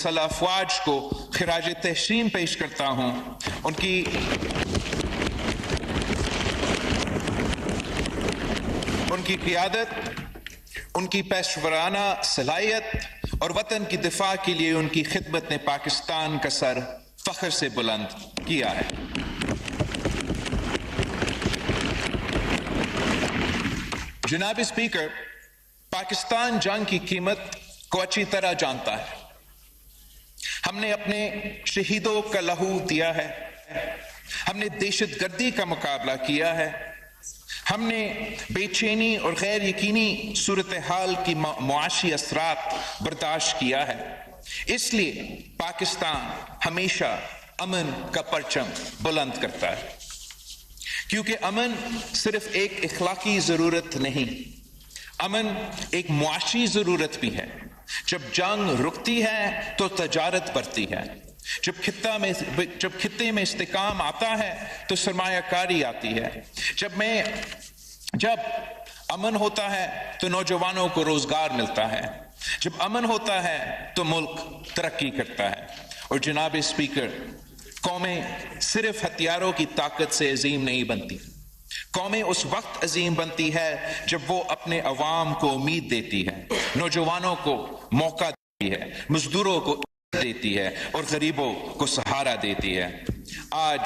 مسلح افواج کو خراج تحسین پیش کرتا ہوں. ان کی قیادت، ان کی پیشورانہ صلاحیت اور وطن کی دفاع کے لیے ان کی خدمت نے پاکستان کا سر فخر سے بلند کیا ہے. جناب اسپیکر، پاکستان جنگ کی قیمت کو اچھی طرح جانتا ہے. ہم نے اپنے شہیدوں کا لہو دیا ہے، ہم نے دہشت گردی کا مقابلہ کیا ہے، ہم نے بے چینی اور غیر یقینی صورتحال کی معاشی اثرات برداشت کیا ہے. اس لیے پاکستان ہمیشہ امن کا پرچم بلند کرتا ہے، کیونکہ امن صرف ایک اخلاقی ضرورت نہیں، امن ایک معاشی ضرورت بھی ہے. جب جنگ رکتی ہے تو تجارت بڑھتی ہے، جب خطے میں استحکام آتا ہے تو سرمایہ کاری آتی ہے، جب امن ہوتا ہے تو نوجوانوں کو روزگار ملتا ہے، جب امن ہوتا ہے تو ملک ترقی کرتا ہے. اور جناب اسپیکر، قومیں صرف ہتھیاروں کی طاقت سے عظیم نہیں بنتی. قومیں اس وقت عظیم بنتی ہے جب وہ اپنے عوام کو امید دیتی ہے، نوجوانوں کو موقع دیتی ہے، مزدوروں کو عزت دیتی ہے اور غریبوں کو سہارا دیتی ہے. آج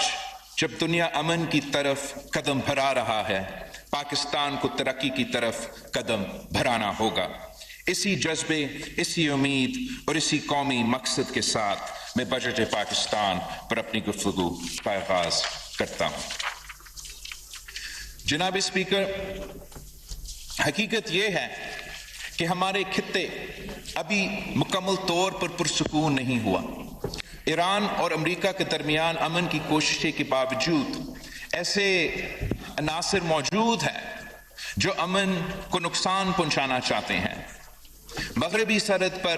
جب دنیا امن کی طرف قدم بڑھا رہا ہے، پاکستان کو ترقی کی طرف قدم بڑھانا ہوگا. اسی جذبے، اسی امید اور اسی قومی مقصد کے ساتھ میں بجٹ پاکستان پر اپنی گفتگو کا آغاز کرتا ہوں. جناب اسپیکر، حقیقت یہ ہے کہ ہمارے خطے ابھی مکمل طور پر پرسکون نہیں ہوا. ایران اور امریکہ کے درمیان امن کی کوششیں کے باوجود ایسے عناصر موجود ہیں جو امن کو نقصان پہنچانا چاہتے ہیں. مغربی سرحد پر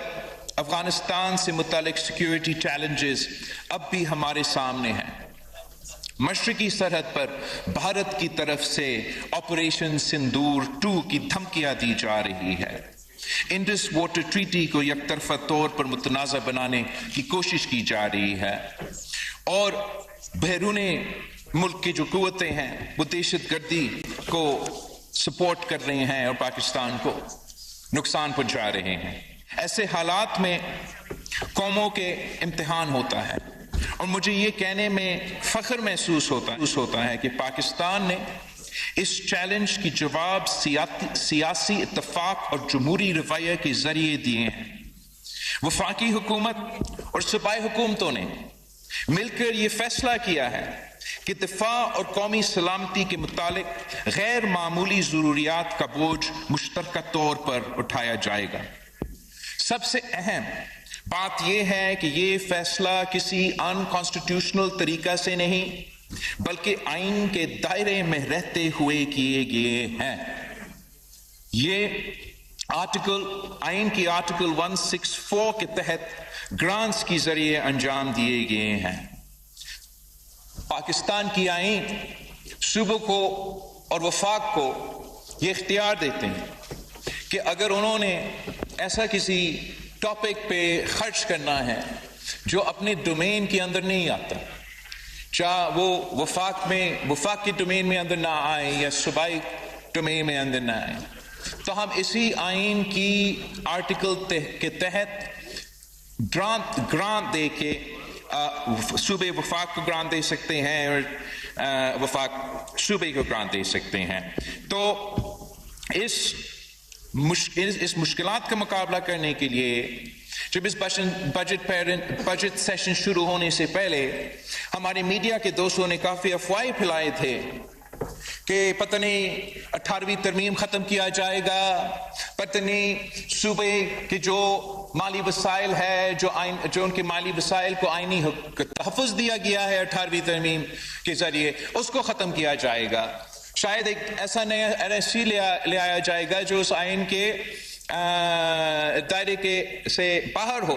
افغانستان سے متعلق سیکیورٹی چیلنجز اب بھی ہمارے سامنے ہیں. مشرقی سرحد پر بھارت کی طرف سے آپریشن سندور 2 کی دھمکیاں دی جا رہی ہے. انڈس واٹر ٹریٹی کو یک طرفہ طور پر متنازع بنانے کی کوشش کی جا رہی ہے، اور بیرون ملک کی جو قوتیں ہیں وہ دہشت گردی کو سپورٹ کر رہے ہیں اور پاکستان کو نقصان پہنچا رہے ہیں. ایسے حالات میں قوموں کے امتحان ہوتا ہے، اور مجھے یہ کہنے میں فخر محسوس ہوتا ہے کہ پاکستان نے اس چیلنج کی جواب سیاسی اتفاق اور جمہوری رویہ کے ذریعے دیے ہیں. وفاقی حکومت اور صوبائی حکومتوں نے مل کر یہ فیصلہ کیا ہے کہ دفاع اور قومی سلامتی کے متعلق غیر معمولی ضروریات کا بوجھ مشترکہ طور پر اٹھایا جائے گا. سب سے اہم بات یہ ہے کہ یہ فیصلہ کسی ان کانسٹیٹیوشنل طریقہ سے نہیں بلکہ آئین کے دائرے میں رہتے ہوئے کیے گئے ہیں. یہ آئین کی آرٹیکل 164 کے تحت گرانٹس کے ذریعے انجام دیے گئے ہیں. پاکستان کی آئین صوبوں کو اور وفاق کو یہ اختیار دیتے ہیں کہ اگر انہوں نے ایسا کسی ٹاپک پہ خرچ کرنا ہے جو اپنے ڈومین کے اندر نہیں آتا، چاہے وہ وفاق کی ڈومین میں اندر نہ آئے یا صوبائی ڈومین میں اندر نہ آئے، تو ہم اسی آئین کی آرٹیکل کے تحت گرانٹ دے کے صوبے وفاق کو گرانٹ دے سکتے ہیں اور وفاق صوبے کو گرانٹ دے سکتے ہیں. تو اس مشکلات کا مقابلہ کرنے کے لیے جب اس بجٹ سیشن شروع ہونے سے پہلے ہمارے میڈیا کے دوستوں نے کافی افواہیں پھیلائے تھے کہ پتہ نہیں 18ویں ترمیم ختم کیا جائے گا، پتہ نہیں صوبے کے جو مالی وسائل ہے جو ان کے مالی وسائل کو آئینی تحفظ دیا گیا ہے 18ویں ترمیم کے ذریعے اس کو ختم کیا جائے گا. شاید ایک ایسا نیا NSC لے آیا جائے گا جو اس آئین کے دائرے سے باہر ہو.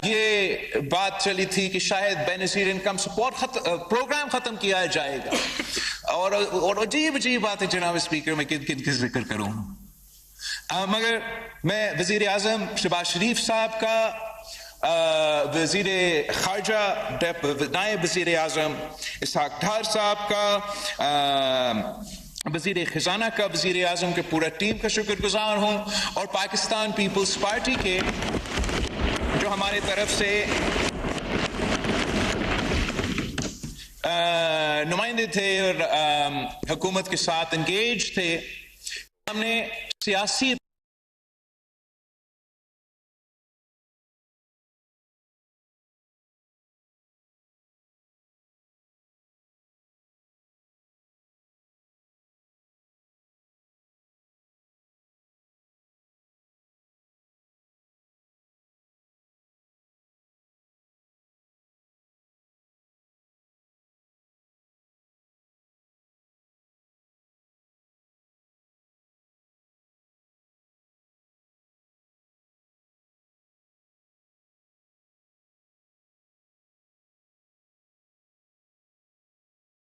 یہ بات چلی تھی کہ شاید بے نظیر انکم سپورٹ پروگرام ختم کیا جائے گا، اور عجیب بات ہے جناب اسپیکر، میں کن کا ذکر کروں. مگر میں وزیر اعظم شہباز شریف صاحب کا وزیر خارجہ نائب وزیر اعظم اسحاق ڈھار صاحب کا، وزیر خزانہ کا، وزیر اعظم کے پورا ٹیم کا شکر گزار ہوں، اور پاکستان پیپلز پارٹی کے جو ہمارے طرف سے نمائندے تھے اور حکومت کے ساتھ انگیج تھے. ہم نے سیاسی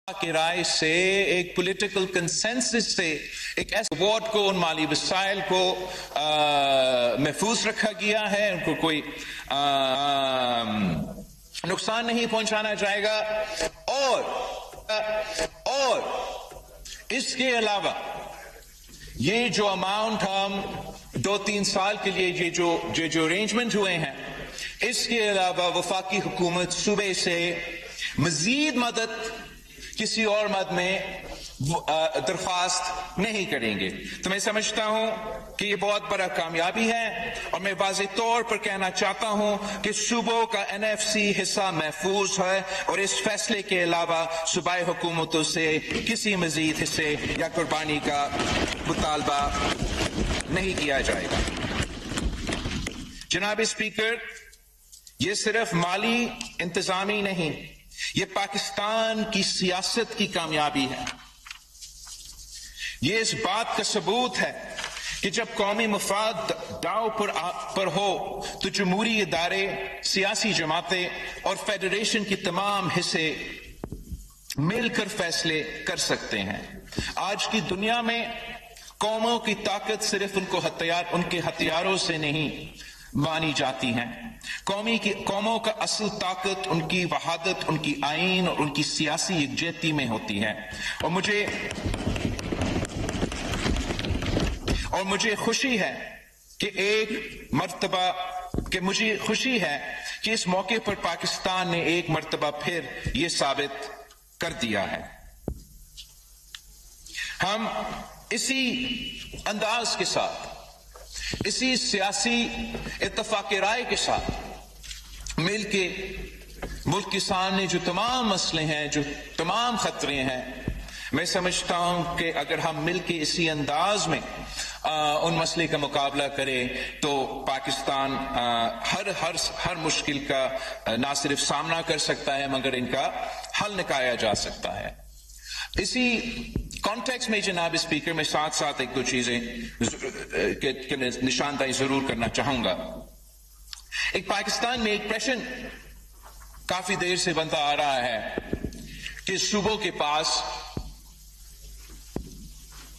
کی رائے سے ایک پولیٹیکل کنسنسس سے ایک ایسے ووٹ کو، ان مالی وسائل کو محفوظ رکھا گیا ہے، ان کو کوئی نقصان نہیں پہنچانا جائے گا. اور اس کے علاوہ یہ جو اماؤنٹ ہم 2-3 سال کے لیے یہ جو ارینجمنٹ ہوئے ہیں، اس کے علاوہ وفاقی حکومت صوبے سے مزید مدد کسی اور مد میں درخواست نہیں کریں گے. تو میں سمجھتا ہوں کہ یہ بہت بڑا کامیابی ہے، اور میں واضح طور پر کہنا چاہتا ہوں کہ صوبوں کا NFC حصہ محفوظ ہے، اور اس فیصلے کے علاوہ صوبائی حکومتوں سے کسی مزید حصے یا قربانی کا مطالبہ نہیں کیا جائے گا. جناب اسپیکر، یہ صرف مالی انتظامی نہیں، یہ پاکستان کی سیاست کی کامیابی ہے. یہ اس بات کا ثبوت ہے کہ جب قومی مفاد داؤ پر ہو تو جمہوری ادارے، سیاسی جماعتیں اور فیڈریشن کی تمام حصے مل کر فیصلے کر سکتے ہیں. آج کی دنیا میں قوموں کی طاقت صرف ان کے ہتھیاروں سے نہیں مانی جاتی ہیں. قوموں کا اصل طاقت ان کی وحدت، ان کی آئین اور ان کی سیاسی یکجہتی میں ہوتی ہے. اور مجھے خوشی ہے کہ اس موقع پر پاکستان نے ایک مرتبہ پھر یہ ثابت کر دیا ہے. ہم اسی انداز کے ساتھ، اسی سیاسی اتفاق رائے کے ساتھ مل کے ملک کے سامنے جو تمام مسئلے ہیں، جو تمام خطرے ہیں، میں سمجھتا ہوں کہ اگر ہم مل کے اسی انداز میں ان مسئلے کا مقابلہ کریں تو پاکستان ہر مشکل کا نہ صرف سامنا کر سکتا ہے مگر ان کا حل نکالا جا سکتا ہے. اسی کانٹیکس میں جناب اسپیکر، میں ساتھ ساتھ 1-2 چیزیں نشاندہی ضرور کرنا چاہوں گا. ایک پاکستان میں ایک پریشر کافی دیر سے بنتا آ رہا ہے کہ صوبوں کے پاس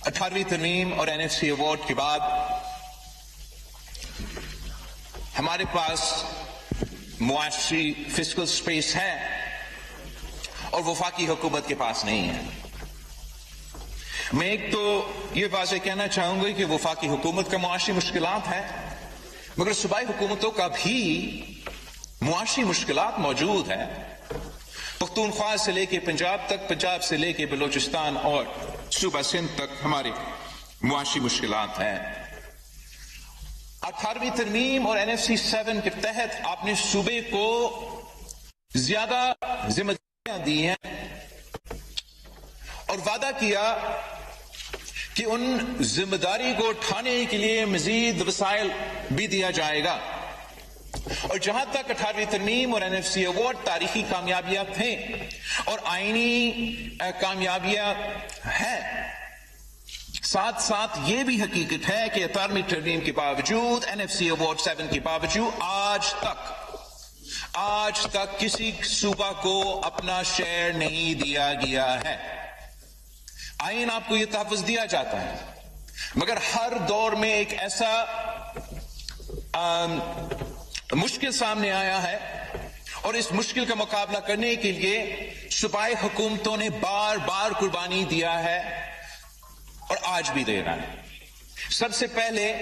18ویں ترمیم اور NFC ایوارڈ کے بعد ہمارے پاس معاشی فسکل سپیس ہے اور وفاقی حکومت کے پاس نہیں ہے. میں ایک تو یہ واضح کہنا چاہوں گا کہ وفاقی حکومت کا معاشی مشکلات ہے، مگر صوبائی حکومتوں کا بھی معاشی مشکلات موجود ہیں. پختونخوا سے لے کے پنجاب تک، پنجاب سے لے کے بلوچستان اور صوبہ سندھ تک ہمارے معاشی مشکلات ہیں. 18ویں ترمیم اور NFC 7 کے تحت آپ نے صوبے کو زیادہ ذمہ داریاں دی ہیں اور وعدہ کیا کہ ان ذمہ داری کو اٹھانے کے لیے مزید وسائل بھی دیا جائے گا. اور جہاں تک 18ویں ترمیم اور NFC ایوارڈ تاریخی کامیابیاں تھیں اور آئینی کامیابیاں ہیں، ساتھ ساتھ یہ بھی حقیقت ہے کہ 18ویں ترمیم کے باوجود، NFC ایوارڈ 7 کے باوجود آج تک کسی صوبہ کو اپنا شیئر نہیں دیا گیا ہے. آئین آپ کو یہ تحفظ دیا جاتا ہے، مگر ہر دور میں ایک ایسا مشکل سامنے آیا ہے اور اس مشکل کا مقابلہ کرنے کے لیے صوبائی حکومتوں نے بار بار قربانی دیا ہے اور آج بھی دے رہا ہے۔ سب سے پہلے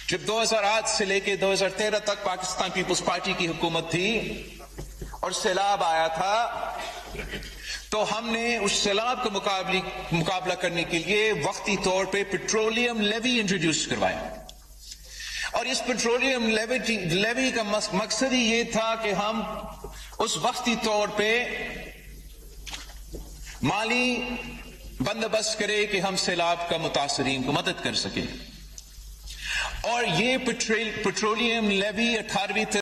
جب 2008 سے لے کے 2013 تک پاکستان پیپلز پارٹی کی حکومت تھی اور سیلاب آیا تھا تو ہم نے اس سیلاب کا مقابلہ کرنے کے لیے وقتی طور پہ پیٹرولیم لیوی انٹروڈیوس کروایا، اور اس پیٹرولیم لیوی کا مقصد ہی یہ تھا کہ ہم اس وقتی طور پہ مالی بندوبست کرے کہ ہم سیلاب کا متاثرین کو مدد کر سکیں۔ اور یہ پیٹرولیم لیوی 18ویں